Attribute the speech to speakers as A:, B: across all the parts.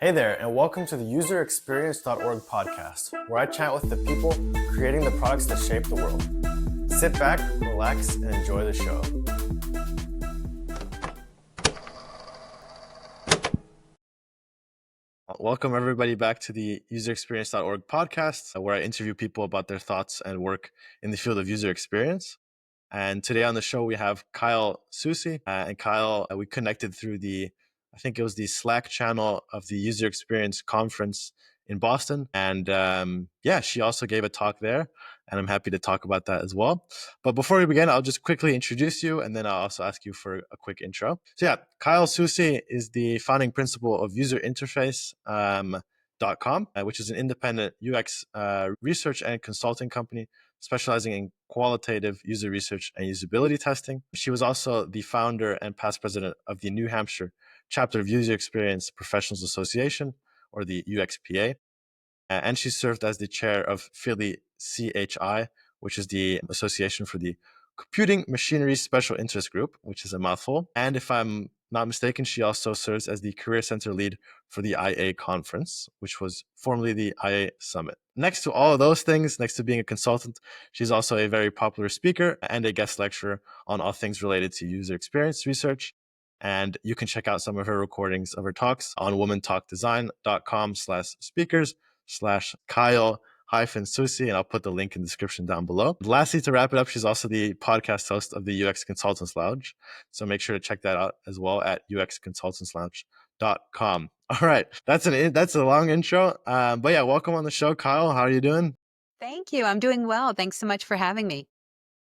A: Hey there, and welcome to the userexperience.org podcast, where I chat with the people creating the products that shape the world. Sit back, relax, and enjoy the show. Welcome everybody back to the userexperience.org podcast, where I interview people about their thoughts and work in the field of user experience. And today on the show, we have Kyle Soucy. And Kyle, we connected through I think it was the Slack channel of the User Experience Conference in Boston. And she also gave a talk there. And I'm happy to talk about that as well. But before we begin, I'll just quickly introduce you, and then I'll also ask you for a quick intro. So Kyle Soucy is the founding principal of userinterface.com, which is an independent UX research and consulting company specializing in qualitative user research and usability testing. She was also the founder and past president of the New Hampshire chapter of User Experience Professionals Association, or the UXPA. And she served as the chair of PhillyCHI, which is the Association for the Computing Machinery Special Interest Group, which is a mouthful. And if I'm not mistaken, she also serves as the Career Center lead for the IA Conference, which was formerly the IA Summit. Next to all of those things, next to being a consultant, she's also a very popular speaker and a guest lecturer on all things related to user experience research. And you can check out some of her recordings of her talks on womantalkdesign.com/speakers/Kyle-Soucy, and I'll put the link in the description down below. Lastly, to wrap it up, she's also the podcast host of the UX Consultants Lounge. So make sure to check that out as well at uxconsultantslounge.com. All right, that's a long intro. But yeah, welcome on the show, Kyle. How are you doing?
B: Thank you. I'm doing well. Thanks so much for having me.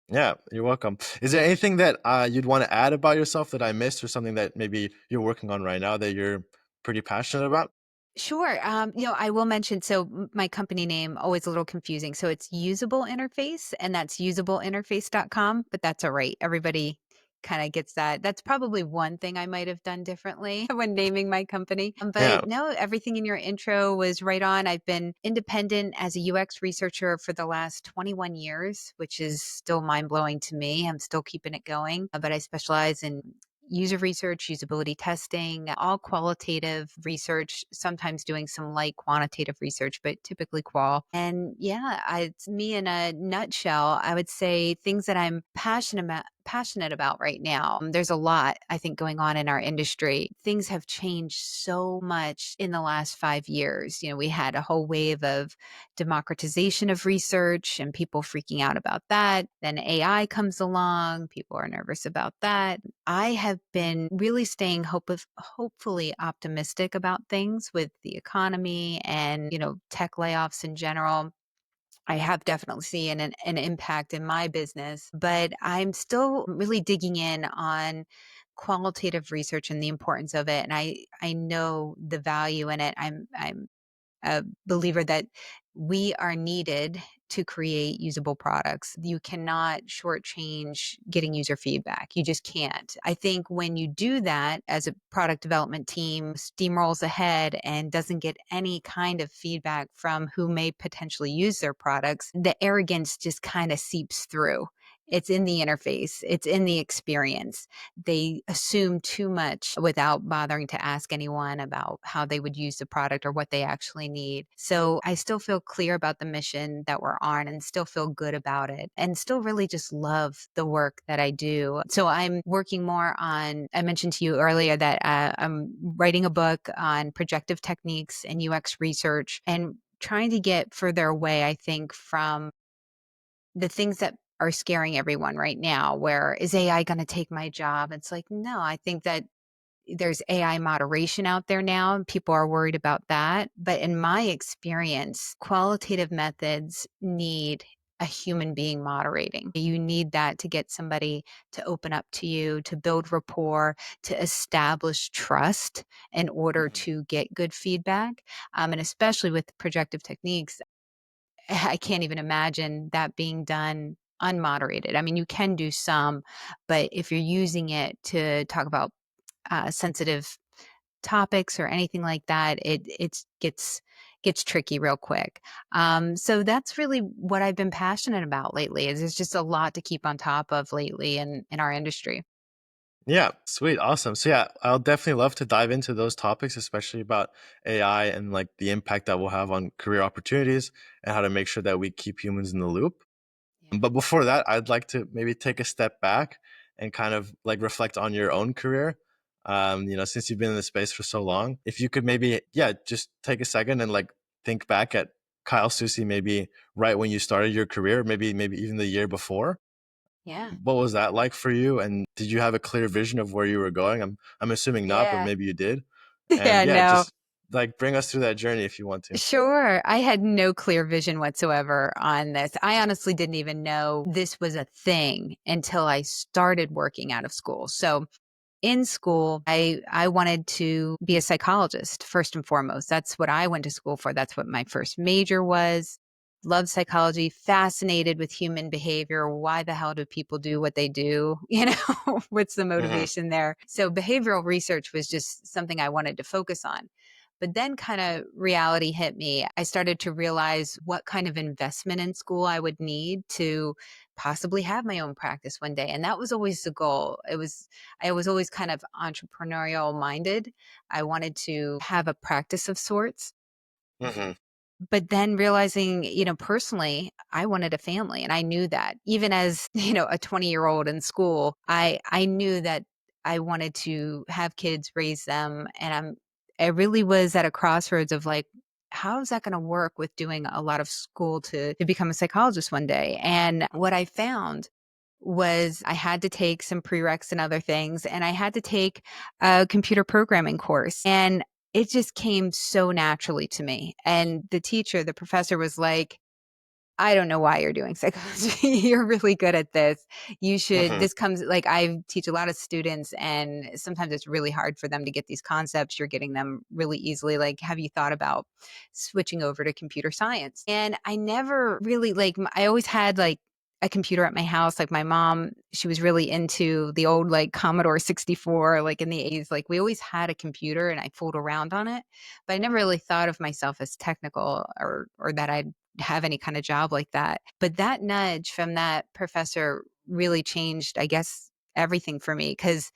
A: Yeah, you're welcome. Is there anything that you'd want to add about yourself that I missed, or something that maybe you're working on right now that you're pretty passionate about?
B: Sure. I will mention, my company name, always a little confusing. So it's Usable Interface, and that's usableinterface.com, but that's all right. Everybody kind of gets that. That's probably one thing I might have done differently when naming my company.
A: Yeah.
B: But no, everything in your intro was right on. I've been independent as a UX researcher for the last 21 years, which is still mind blowing to me. I'm still keeping it going, but I specialize in user research, usability testing, all qualitative research, sometimes doing some light quantitative research, but typically qual. And it's me in a nutshell. I would say things that I'm passionate about right now. There's a lot, I think, going on in our industry. Things have changed so much in the last 5 years. We had a whole wave of democratization of research and people freaking out about that. Then AI comes along, people are nervous about that. I have been really staying hopefully optimistic about things with the economy and, tech layoffs in general. I have definitely seen an impact in my business, but I'm still really digging in on qualitative research and the importance of it. And I know the value in it. I'm a believer that we are needed to create usable products. You cannot shortchange getting user feedback. You just can't. I think when you do that as a product development team, steamrolls ahead and doesn't get any kind of feedback from who may potentially use their products, the arrogance just kind of seeps through. It's in the interface. It's in the experience. They assume too much without bothering to ask anyone about how they would use the product or what they actually need. So I still feel clear about the mission that we're on and still feel good about it and still really just love the work that I do. So I'm working more on, I mentioned to you earlier that I'm writing a book on projective techniques and UX research and trying to get further away, I think, from the things that are scaring everyone right now, where is AI going to take my job? It's like, no, I think that there's AI moderation out there now, and people are worried about that. But in my experience, qualitative methods need a human being moderating. You need that to get somebody to open up to you, to build rapport, to establish trust in order to get good feedback. And especially with projective techniques, I can't even imagine that being done unmoderated. I mean, you can do some, but if you're using it to talk about sensitive topics or anything like that, it gets tricky real quick. So that's really what I've been passionate about lately. Is there's just a lot to keep on top of lately in our industry.
A: Yeah, sweet, awesome. So yeah, I'll definitely love to dive into those topics, especially about AI and like the impact that will have on career opportunities and how to make sure that we keep humans in the loop.
B: Yeah.
A: But before that, I'd like to maybe take a step back and kind of like reflect on your own career. Since you've been in the space for so long, if you could maybe, yeah, just take a second and like think back at Kyle Soucy, maybe right when you started your career, maybe even the year before.
B: Yeah.
A: What was that like for you? And did you have a clear vision of where you were going? I'm assuming not, but
B: Yeah.
A: maybe you did. And
B: Yeah,
A: yeah,
B: no.
A: just like bring us through that journey if you want to.
B: Sure. I had no clear vision whatsoever on this. I honestly didn't even know this was a thing until I started working out of school. So in school, I wanted to be a psychologist first and foremost. That's what I went to school for. That's what my first major was. Loved psychology, fascinated with human behavior. Why the hell do people do what they do? What's the
A: Hmm.
B: motivation there? So behavioral research was just something I wanted to focus on. But then kind of reality hit me. I started to realize what kind of investment in school I would need to possibly have my own practice one day. And that was always the goal. I was always kind of entrepreneurial minded. I wanted to have a practice of sorts.
A: Hmm.
B: But then realizing, personally, I wanted a family and I knew that. Even as, a 20-year-old in school, I knew that I wanted to have kids, raise them, and I really was at a crossroads of like, how is that going to work with doing a lot of school to become a psychologist one day? And what I found was I had to take some prereqs and other things, and I had to take a computer programming course. And it just came so naturally to me. And the professor was like, I don't know why you're doing psychology. You're really good at this.
A: Hmm.
B: This comes like I teach a lot of students, and sometimes it's really hard for them to get these concepts. You're getting them really easily. Like, have you thought about switching over to computer science? And I never really I always had like a computer at my house. Like my mom, she was really into the old like Commodore 64, like in the 80s. Like we always had a computer and I fooled around on it, but I never really thought of myself as technical or that I'd have any kind of job like that. But that nudge from that professor really changed, I guess, everything for me because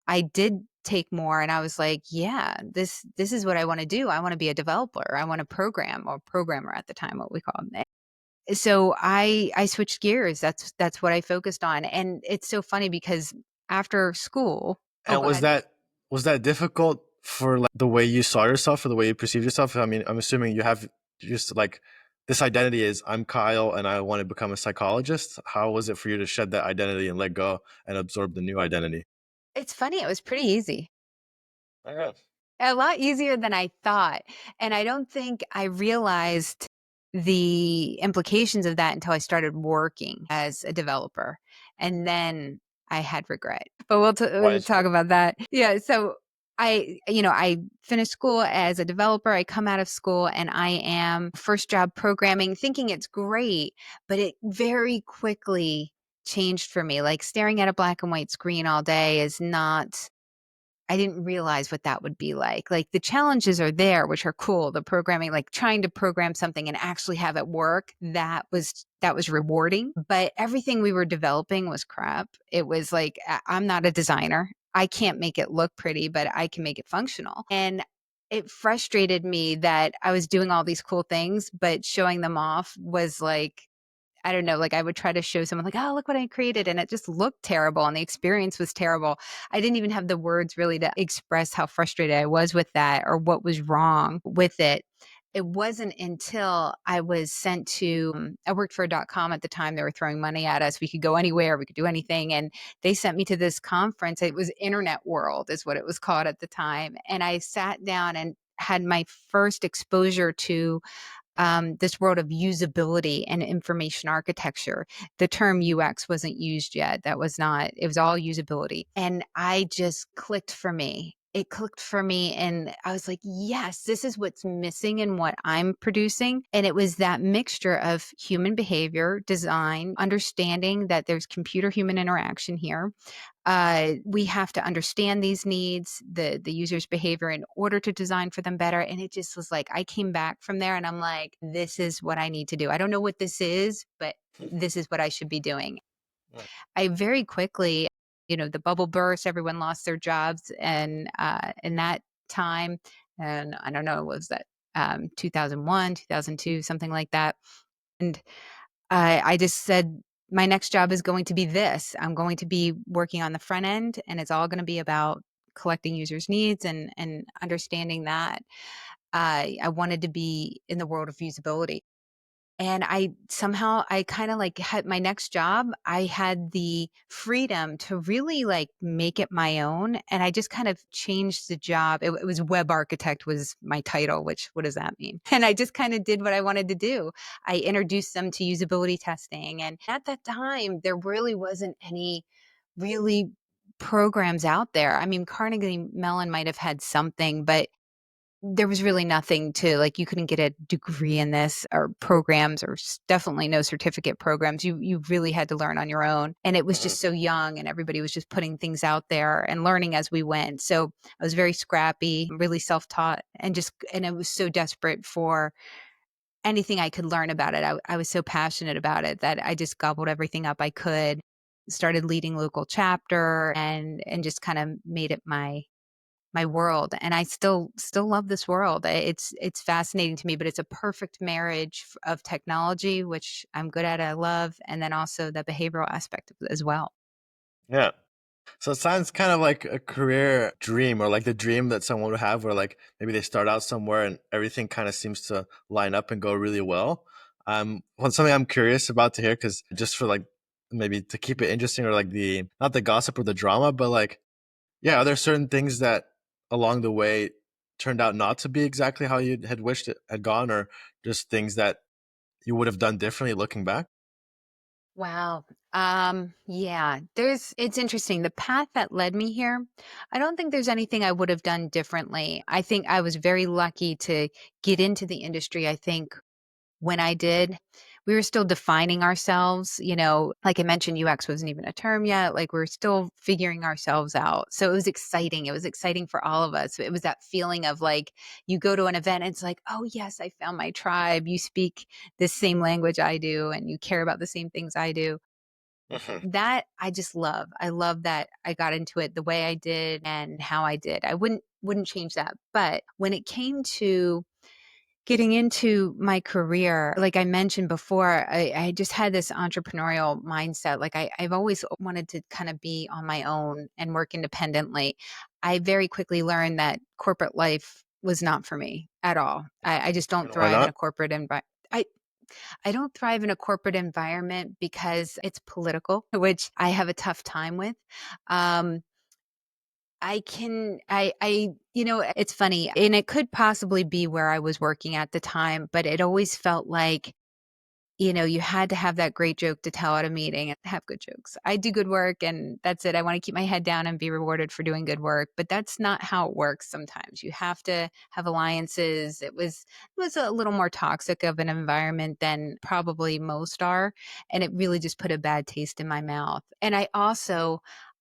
B: I did take more and I was like, yeah, this is what I want to do. I want to be a developer. I want to program or programmer at the time, what we called it. So I switched gears. That's what I focused on. And it's so funny because after school, oh,
A: And
B: go ahead.
A: was that difficult for like the way you saw yourself or the way you perceive yourself? I mean, I'm assuming you have just like this identity is I'm Kyle and I want to become a psychologist. How was it for you to shed that identity and let go and absorb the new identity?
B: It's funny. It was pretty easy.
A: Okay.
B: A lot easier than I thought, and I don't think I realized the implications of that until I started working as a developer, and then I had regret. But
A: Why
B: we'll
A: did you?
B: talk about that. Yeah, so I finished school as a developer, I come out of school, and I am first job programming, thinking it's great, but it very quickly changed for me, like, staring at a black and white screen all day is not I didn't realize what that would be like. Like, the challenges are there, which are cool. The programming, like trying to program something and actually have it work, that was rewarding. But everything we were developing was crap. It was like, I'm not a designer. I can't make it look pretty, but I can make it functional. And it frustrated me that I was doing all these cool things, but showing them off was like I don't know, like I would try to show someone like, "Oh, look what I created," and it just looked terrible and the experience was terrible. I didn't even have the words really to express how frustrated I was with that or what was wrong with it. It wasn't until I was sent to I worked for .com at the time. They were throwing money at us. We could go anywhere, we could do anything, and they sent me to this conference. It was Internet World is what it was called at the time, and I sat down and had my first exposure to this world of usability and information architecture. The term UX wasn't used yet. That was not, it was all usability. And I just clicked for me. It clicked for me. And I was like, yes, this is what's missing in what I'm producing. And it was that mixture of human behavior, design, understanding that there's computer human interaction here, we have to understand these needs, the user's behavior in order to design for them better. And it just was like I came back from there and I'm like, this is what I need to do. I don't know what this is, but this is what I should be doing. I very quickly The bubble burst, everyone lost their jobs, and in that time, and I don't know, was that 2001, 2002, something like that. And I just said, my next job is going to be this. I'm going to be working on the front end, and it's all going to be about collecting users' needs and understanding that. I wanted to be in the world of usability. And I kinda, like, had my next job, I had the freedom to really, like, make it my own, and I just kind of changed the job. It was web architect was my title, which what does that mean? And I just kinda did what I wanted to do. I introduced them to usability testing, and at that time, there really wasn't any really programs out there. I mean, Carnegie Mellon might have had something, but there was really nothing to like, you couldn't get a degree in this or programs or definitely no certificate programs. You really had to learn on your own. And it was
A: Mhm.
B: just so young and everybody was just putting things out there and learning as we went. So I was very scrappy, really self-taught and I was so desperate for anything I could learn about it. I was so passionate about it that I just gobbled everything up I could, started leading local chapter and just kind of made it my world, and I still love this world. It's fascinating to me, but it's a perfect marriage of technology, which I'm good at, I love, and then also the behavioral aspect of it as well.
A: Yeah. So it sounds kind of like a career dream, or like the dream that someone would have where like maybe they start out somewhere and everything kind of seems to line up and go really well. Well, something I'm curious about to hear, because just for like maybe to keep it interesting, or like the not the gossip or the drama, but like, yeah, are there certain things that along the way turned out not to be exactly how you had wished it had gone, or just things that you would have done differently looking back?
B: Wow. Yeah, it's interesting. The path that led me here, I don't think there's anything I would have done differently. I think I was very lucky to get into the industry. I think when I did, we were still defining ourselves, like I mentioned, UX wasn't even a term yet. Like we are still figuring ourselves out. So it was exciting. It was exciting for all of us. It was that feeling of like you go to an event and it's like, oh yes, I found my tribe. You speak the same language I do and you care about the same things I do.
A: Hmm.
B: That I just love. I love that I got into it the way I did and how I did. I wouldn't change that. But when it came to getting into my career, like I mentioned before, I just had this entrepreneurial mindset. Like I've always wanted to kind of be on my own and work independently. I very quickly learned that corporate life was not for me at all. I just don't
A: And why
B: thrive in a
A: not?
B: corporate environment. I don't thrive in a corporate environment because it's political, which I have a tough time with. Um, it's funny, and it could possibly be where I was working at the time, but it always felt like you had to have that great joke to tell at a meeting and have good jokes. I do good work and that's it. I want to keep my head down and be rewarded for doing good work, but that's not how it works sometimes. You have to have alliances. It was a little more toxic of an environment than probably most are, and it really just put a bad taste in my mouth. And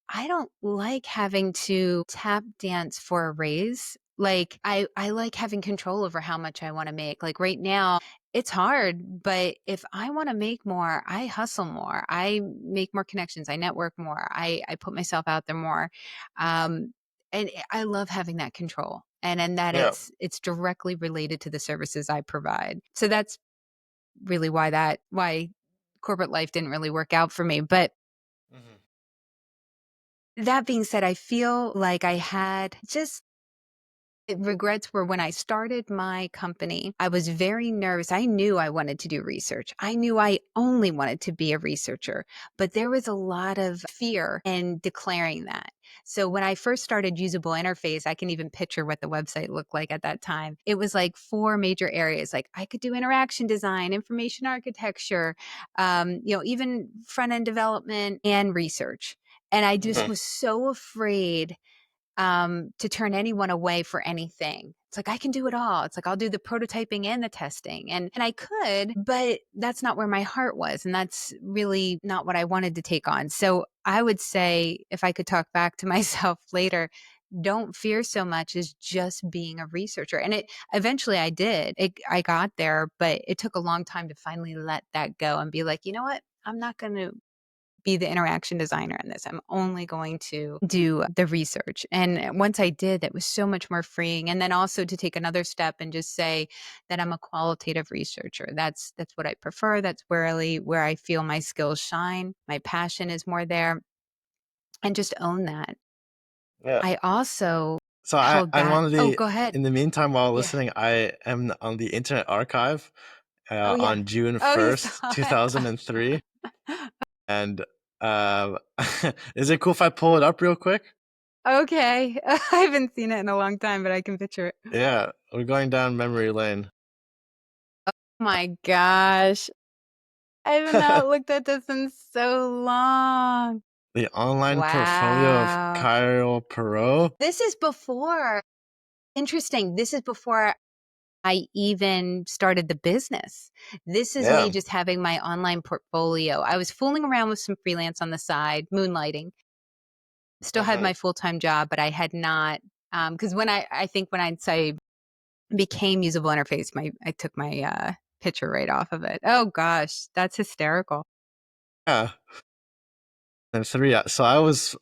B: I don't like having to tap dance for a raise. Like I like having control over how much I want to make. Like right now, it's hard, but if I wanna make more, I hustle more. I make more connections, I network more, I put myself out there more, and I love having that control, and that
A: Yeah.
B: it's directly related to the services I provide. So that's really why corporate life didn't really work out for me, but
A: Hmm.
B: that being said, I feel like I had just regrets were when I started my company, I was very nervous. I knew I wanted to do research. I knew I only wanted to be a researcher, but there was a lot of fear in declaring that. So when I first started usable interface, I can even picture what the website looked like at that time. It was like four major areas. Like I could do interaction design, information architecture, even front end development and research. And I just
A: Hmm.
B: was so afraid to turn anyone away for anything. It's like I can do it all. It's like I'll do the prototyping and the testing. And I could, but that's not where my heart was. And that's really not what I wanted to take on. So I would say if I could talk back to myself later, don't fear so much as just being a researcher. And it eventually I did. I got there, but it took a long time to finally let that go and be like, you know what? I'm not going to be the interaction designer in this. I'm only going to do the research. And once I did, that was so much more freeing. And then also to take another step and just say that I'm a qualitative researcher. That's what I prefer. That's really where I feel my skills shine. My passion is more there, and just own that.
A: Yeah.
B: I also
A: So
B: held
A: I'm
B: back.
A: on
B: Oh,
A: the,
B: go ahead.
A: in the meantime, while
B: Yeah.
A: listening, I am on the Internet Archive
B: Oh, yeah.
A: on June
B: Oh, you
A: 1st,
B: saw it.
A: 2003. And uh, is it cool if I pull it up real quick?
B: Okay. I haven't seen it in a long time, but I can picture it.
A: Yeah, we're going down memory lane.
B: My gosh. I have not looked at this in so long.
A: The online portfolio of
B: Wow.
A: Cairo Perot.
B: This is before interesting. This is before I even started the business. This is me
A: Yeah.
B: just having my online portfolio. I was fooling around with some freelance on the side, moonlighting. Still had
A: Hmm.
B: my full-time job, but I had not, because when I think when I'd say became usable interface, I took my, picture right off of it. Oh gosh, that's hysterical.
A: Yeah. And three. So I was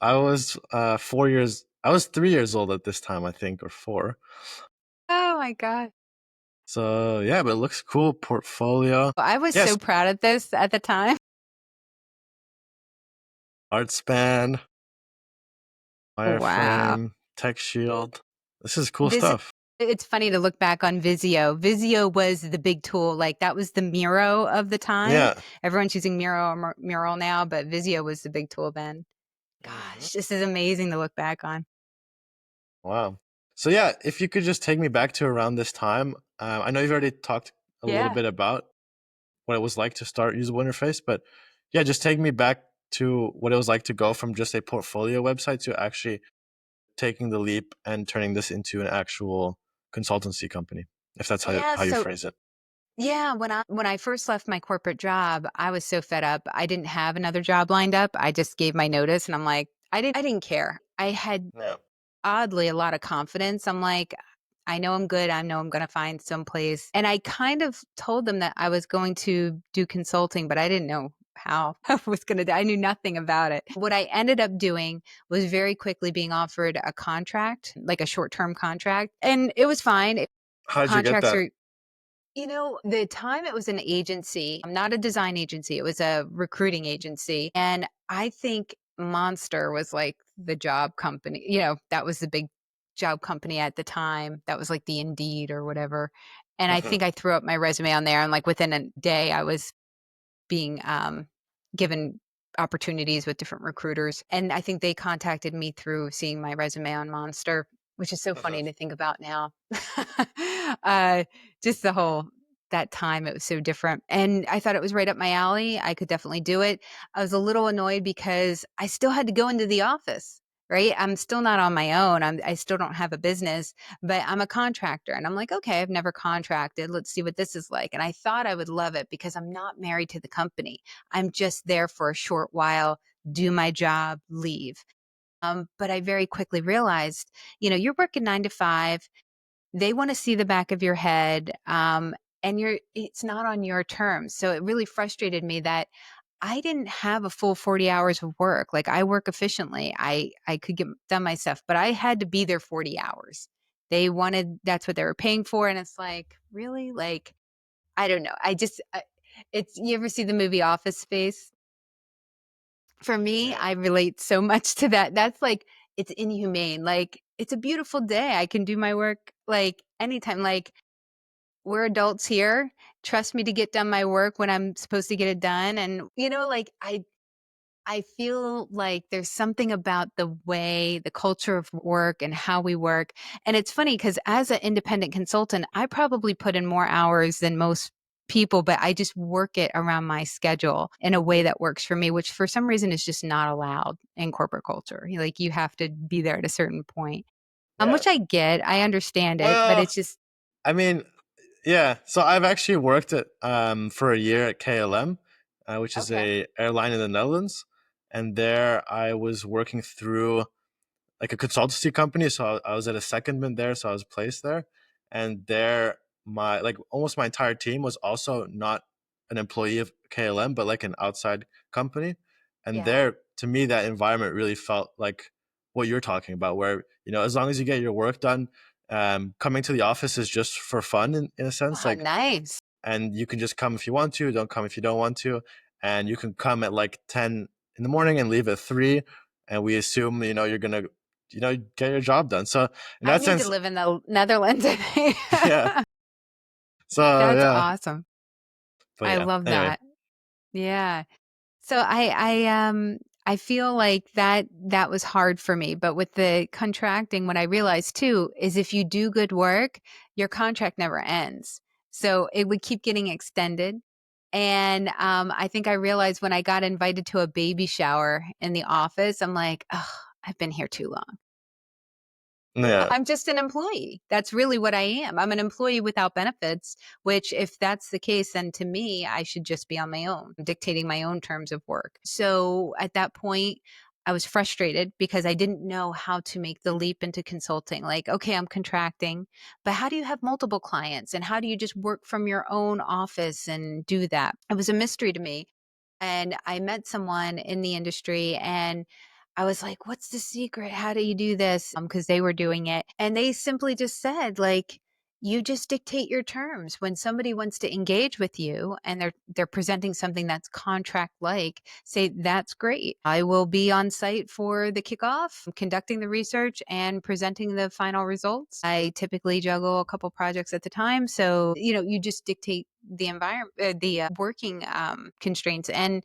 A: 4 years. I was 3 years old at this time, I think, or four.
B: Oh my god.
A: So yeah, but it looks cool. Portfolio.
B: I was
A: Yes.
B: so proud of this at the time.
A: Art span,
B: Wow.
A: wireframe, text shield. This is cool
B: This
A: stuff.
B: it's funny to look back on Visio. Visio was the big tool, like, that was the Miro of the time.
A: Yeah.
B: Everyone's using Miro or Mural now, but Visio was the big tool then.
A: Hmm.
B: Gosh, this is amazing to look back on.
A: Wow. So yeah, if you could just take me back to around this time. I know you've already talked a little
B: Yeah.
A: bit about what it was like to start usable interface, but yeah, just take me back to what it was like to go from just a portfolio website to actually taking the leap and turning this into an actual consultancy company, if that's
B: Yeah,
A: how you
B: so
A: phrase it.
B: yeah, when I first left my corporate job, I was so fed up. I didn't have another job lined up. I just gave my notice and I'm like, I didn't care. I had
A: Yeah.
B: oddly a lot of confidence. I'm like, I know I'm good. I know I'm going to find some place. And I kind of told them that I was going to do consulting, but I didn't know how I was going to do. I knew nothing about it. What I ended up doing was very quickly being offered a contract, like a short-term contract, and it was fine.
A: How did you get
B: Contracts
A: that?
B: are the time it was an agency, not a design agency, it was a recruiting agency. And I think Monster was like the job company, that was the big job company at the time. That was like the Indeed or whatever. And I
A: Hmm.
B: think I threw up my resume on there, and like within a day, I was being given opportunities with different recruiters. And I think they contacted me through seeing my resume on Monster, which is so
A: Hmm.
B: funny to think about now. uh, just the whole that time, it was so different. And I thought it was right up my alley. I could definitely do it. I was a little annoyed because I still had to go into the office. Right. I'm still not on my own. I still don't have a business, but I'm a contractor. And I'm like, okay, I've never contracted. Let's see what this is like. And I thought I would love it because I'm not married to the company. I'm just there for a short while, do my job, leave. But I very quickly realized, you're working 9 to 5. They want to see the back of your head. And it's not on your terms. So it really frustrated me that I didn't have a full 40 hours of work. Like, I work efficiently. I could get done my stuff, but I had to be there 40 hours. That's what they were paying for. And it's like, really? Like, I don't know. You ever see the movie Office Space? For me,
A: Yeah.
B: I relate so much to that. That's like, it's inhumane. Like, it's a beautiful day. I can do my work like anytime. Like, we're adults here. Trust me to get done my work when I'm supposed to get it done. And, like, I feel like there's something about the culture of work and how we work. And it's funny because as an independent consultant, I probably put in more hours than most people, but I just work it around my schedule in a way that works for me, which for some reason is just not allowed in corporate culture. Like, you have to be there at a certain point.
A: Yeah.
B: Which I get. I understand it, but
A: Well,
B: it's just
A: I mean, yeah. So I've actually worked at for a year at KLM, which is
B: okay.
A: a airline in the Netherlands, and there I was working through like a consultancy company. So I was at a secondment there, so I was placed there, and there my like almost my entire team was also not an employee of KLM, but like an outside company. And
B: Yeah.
A: there, to me, that environment really felt like what you're talking about, where, as long as you get your work done, coming to the office is just for fun in a sense.
B: Oh,
A: Like,
B: nice.
A: and you can just come if you want to, don't come if you don't want to. And you can come at like 10 in the morning and leave at 3. And we assume, you're going to, get your job done. So in
B: I
A: that
B: need to
A: sense,
B: live in the Netherlands, I think.
A: yeah. So
B: That's
A: yeah,
B: awesome.
A: but
B: I
A: yeah,
B: love
A: anyway.
B: that. Yeah. So I feel like that was hard for me, but with the contracting, what I realized too is if you do good work, your contract never ends. So it would keep getting extended. And I think I realized when I got invited to a baby shower in the office, I'm like, oh, I've been here too long.
A: Yeah.
B: I'm just an employee. That's really what I am. I'm an employee without benefits, which if that's the case, then to me, I should just be on my own, dictating my own terms of work. So at that point, I was frustrated because I didn't know how to make the leap into consulting. Like, okay, I'm contracting, but how do you have multiple clients and how do you just work from your own office and do that? It was a mystery to me. And I met someone in the industry and I was like, "What's the secret? How do you do this?" Because they were doing it, and they simply just said, like, "You just dictate your terms. When somebody wants to engage with you and they're presenting something that's contract-like, say, 'That's great. I will be on site for the kickoff, conducting the research and presenting the final results.' I typically juggle a couple projects at the time, so, you just dictate the environment, the working constraints, and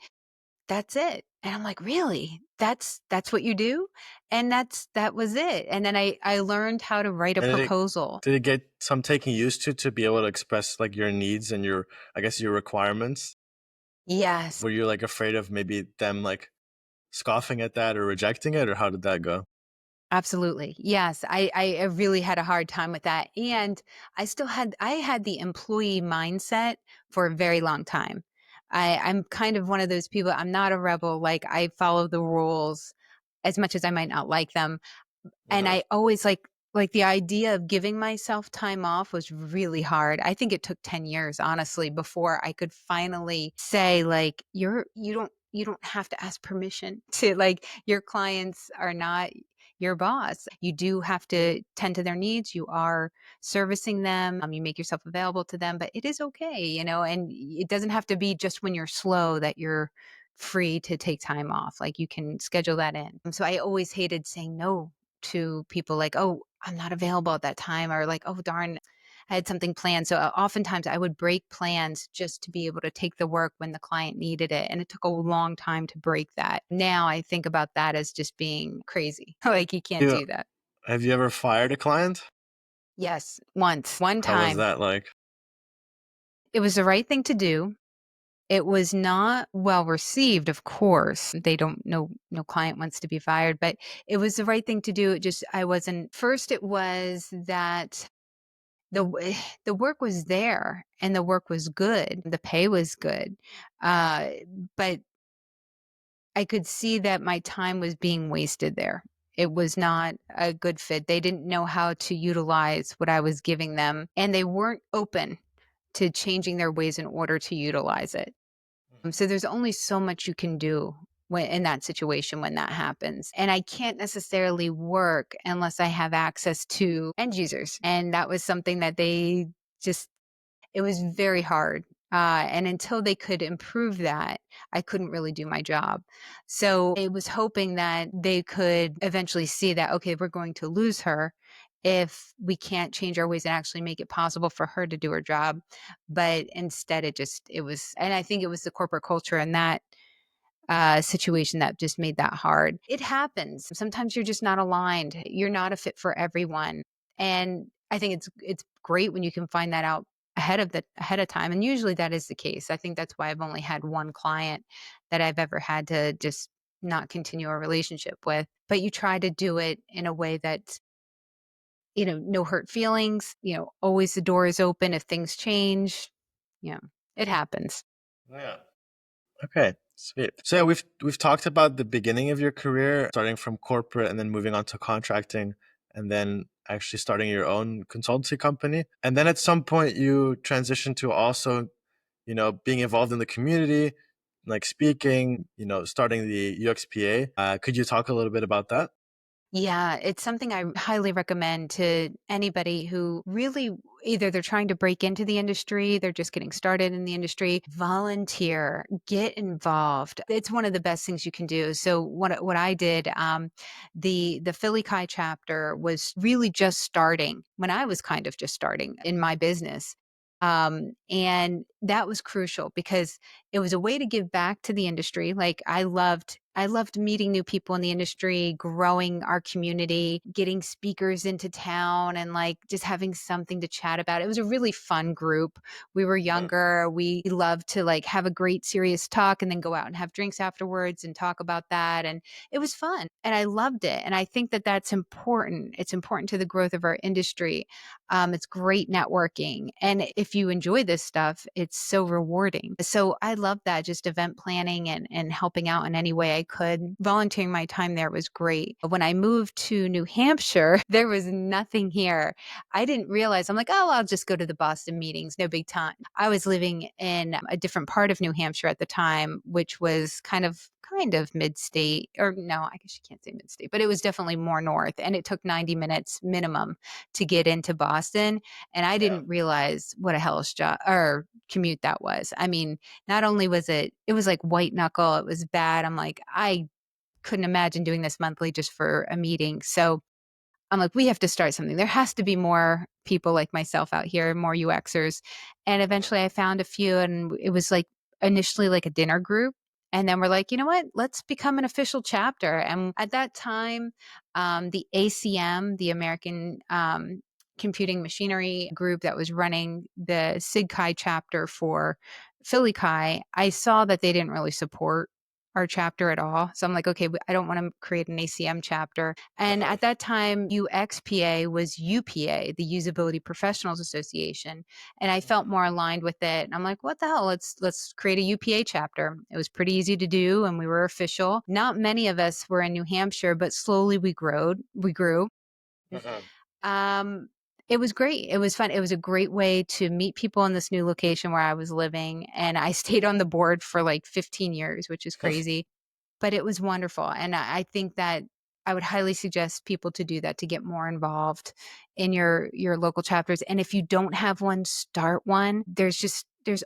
B: that's it." And I'm like, "Really? That's what you do?" And that was it. And then I learned how to write a
A: And
B: proposal.
A: did it get some taking used to be able to express like your needs and your, I guess, your requirements?
B: Yes,
A: Were you like afraid of maybe them like scoffing at that or rejecting it, or how did that go?
B: absolutely. Yes, I really had a hard time with that. And I had the employee mindset for a very long time. I'm kind of one of those people. I'm not a rebel. Like I follow the rules as much as I might not like them. And
A: Uh-huh.
B: I always like the idea of giving myself time off was really hard. I think it took 10 years, honestly, before I could finally say like you don't have to ask permission to like your clients are not your boss. You do have to tend to their needs. You are servicing them. You make yourself available to them, but it is okay, and it doesn't have to be just when you're slow that you're free to take time off. Like you can schedule that in. So I always hated saying no to people like, "Oh, I'm not available at that time," or like, "Oh, darn, I had something planned." So oftentimes I would break plans just to be able to take the work when the client needed it. And it took a long time to break that. Now I think about that as just being crazy. Like you can't
A: You
B: do that.
A: Have you ever fired a client?
B: Yes, once, one
A: How was
B: time.
A: that like?
B: It was the right thing to do. It was not well received, of course. They don't no client wants to be fired, but it was the right thing to do. It just I wasn't first it was that the w the work was there and the work was good. The pay was good. Uh, but I could see that my time was being wasted there. It was not a good fit. They didn't know how to utilize what I was giving them, and they weren't open to changing their ways in order to utilize it. So there's only so much you can do when in that situation when that happens. And I can't necessarily work unless I have access to end users. And that was something that they just it was very hard. And until they could improve that, I couldn't really do my job. So I was hoping that they could eventually see that, okay, we're going to lose her if we can't change our ways and actually make it possible for her to do her job. But instead, it was, and I think it was the corporate culture and that situation that just made that hard. It happens. Sometimes you're just not aligned. You're not a fit for everyone. And I think it's great when you can find that out ahead of time. And usually that is the case. I think that's why I've only had one client that I've ever had to just not continue a relationship with. But you try to do it in a way that, no hurt feelings, always the door is open if things change. Yeah, it happens.
A: Yeah. Okay, sweet. So yeah, we've talked about the beginning of your career, starting from corporate and then moving on to contracting, and then actually starting your own consultancy company. And then at some point you transitioned to also, being involved in the community, like speaking, starting the UXPA. Could you talk a little bit about that?
B: Yeah, it's something I highly recommend to anybody who really either they're trying to break into the industry, they're just getting started in the industry. Volunteer, get involved. It's one of the best things you can do. So what I did, the PhillyCHI chapter was really just starting when I was kind of just starting in my business. And that was crucial because it was a way to give back to the industry. Like I loved meeting new people in the industry, growing our community, getting speakers into town and like just having something to chat about. It was a really fun group. We were
A: Mhm.
B: younger. We loved to like have a great serious talk and then go out and have drinks afterwards and talk about that. And it was fun and I loved it. And I think that that's important. It's important to the growth of our industry. It's great networking. And if you enjoy this stuff, it's so rewarding. So I love that, just event planning and helping out in any way I could. Volunteering my time there was great. When I moved to New Hampshire, there was nothing here. I didn't realize, I'm like, oh, I'll just go to the Boston meetings, no big time. I was living in a different part of New Hampshire at the time, which was kind of mid-state, or no, I guess you can't say mid-state, but it was definitely more north, and it took 90 minutes minimum to get into Boston, and I
A: Yeah.
B: didn't realize what a hellish job or commute that was. I mean, not only was it was like white knuckle, it was bad. I'm like, I couldn't imagine doing this monthly just for a meeting. So I'm like, we have to start something. There has to be more people like myself out here, more UXers. And
A: Mhm.
B: eventually I found a few, and it was like initially like a dinner group. And then we're like, you know what? Let's become an official chapter. And at that time, the ACM, the American Computing Machinery Group that was running the SIG-Chi chapter for PhillyCHI, I saw that they didn't really support our chapter at all. So I'm like, okay, I don't want to create an ACM chapter. And
A: Mhm.
B: at that time, UXPA was UPA, the Usability Professionals Association, and I felt
A: Mhm.
B: more aligned with it. And I'm like, what the hell? Let's create a UPA chapter. It was pretty easy to do, and we were official. Not many of us were in New Hampshire, but slowly we grew. We grew.
A: Mhm.
B: Um, it was great. It was fun. It was a great way to meet people in this new location where I was living, and I stayed on the board for like 15 years, which is crazy, but it was wonderful, and I think that I would highly suggest people to do that, to get more involved in your local chapters, and if you don't have one, start one. There's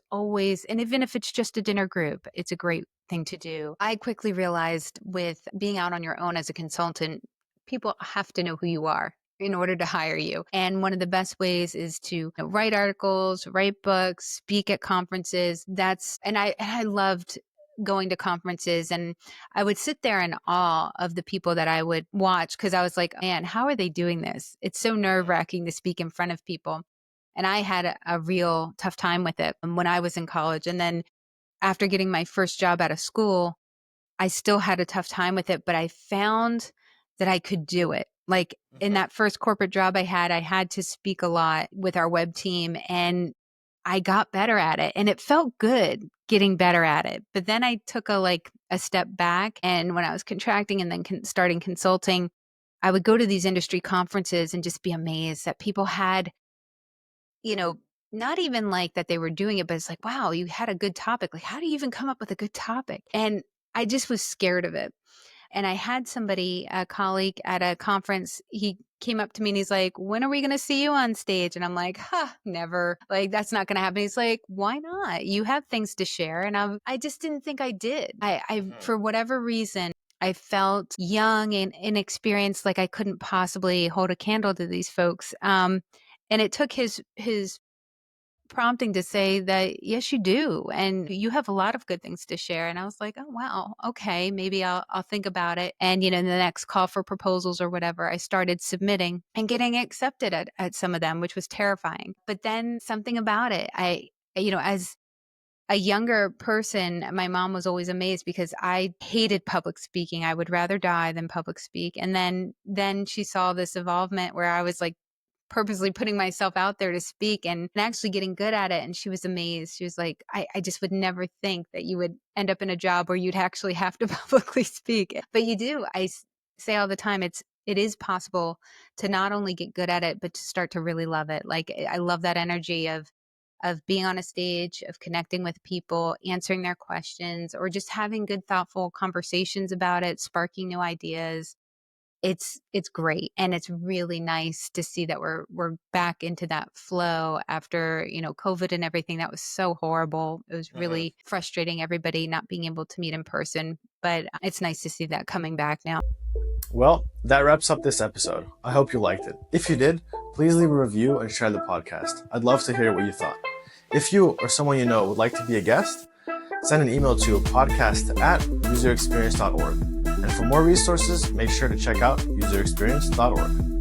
B: always, and even if it's just a dinner group, it's a great thing to do. I quickly realized with being out on your own as a consultant, people have to know who you are in order to hire you. And one of the best ways is to write articles, write books, speak at conferences. And I loved going to conferences, and I would sit there in awe of the people that I would watch because I was like, man, how are they doing this? It's so nerve
A: Mhm.
B: wracking to speak in front of people. And I had a real tough time with it when I was in college. And then after getting my first job out of school, I still had a tough time with it, but I found that I could do it. Like in
A: Mhm.
B: that first corporate job I had to speak a lot with our web team, and I got better at it, and it felt good getting better at it. But then I took a step back, and when I was contracting and then starting consulting, I would go to these industry conferences and just be amazed that people had, you know, not even like that they were doing it, but it's like, wow, you had a good topic. Like, how do you even come up with a good topic? And I just was scared of it. And I had somebody, a colleague at a conference, he came up to me and he's like, when are we going to see you on stage? And I'm like, never. Like, that's not going to happen. He's like, why not? You have things to share. And I just didn't think I did.
A: Mhm.
B: For whatever reason, I felt young and inexperienced, like I couldn't possibly hold a candle to these folks. And it took his prompting to say that, "Yes, you do, and you have a lot of good things to share." And I was like, "Oh, wow. Okay, maybe I'll think about it." And, the next call for proposals or whatever, I started submitting and getting accepted at some of them, which was terrifying. But then something about it, as a younger person, my mom was always amazed because I hated public speaking. I would rather die than public speak. And then she saw this evolvement where I was like purposely putting myself out there to speak and actually getting good at it. And she was amazed. She was like, I just would never think that you would end up in a job where you'd actually have to publicly speak. But you do. Say all the time, it is possible to not only get good at it, but to start to really love it. Like I love that energy of being on a stage, of connecting with people, answering their questions, or just having good, thoughtful conversations about it, sparking new ideas. It's great, and it's really nice to see that we're back into that flow after, COVID and everything. That was so horrible. It was
A: Mhm.
B: really frustrating, everybody not being able to meet in person, but it's nice to see that coming back now.
A: Well, that wraps up this episode. I hope you liked it. If you did, please leave a review and share the podcast. I'd love to hear what you thought. If you or someone you know would like to be a guest, send an email to podcast@userexperience.org. And for more resources, make sure to check out userexperience.org.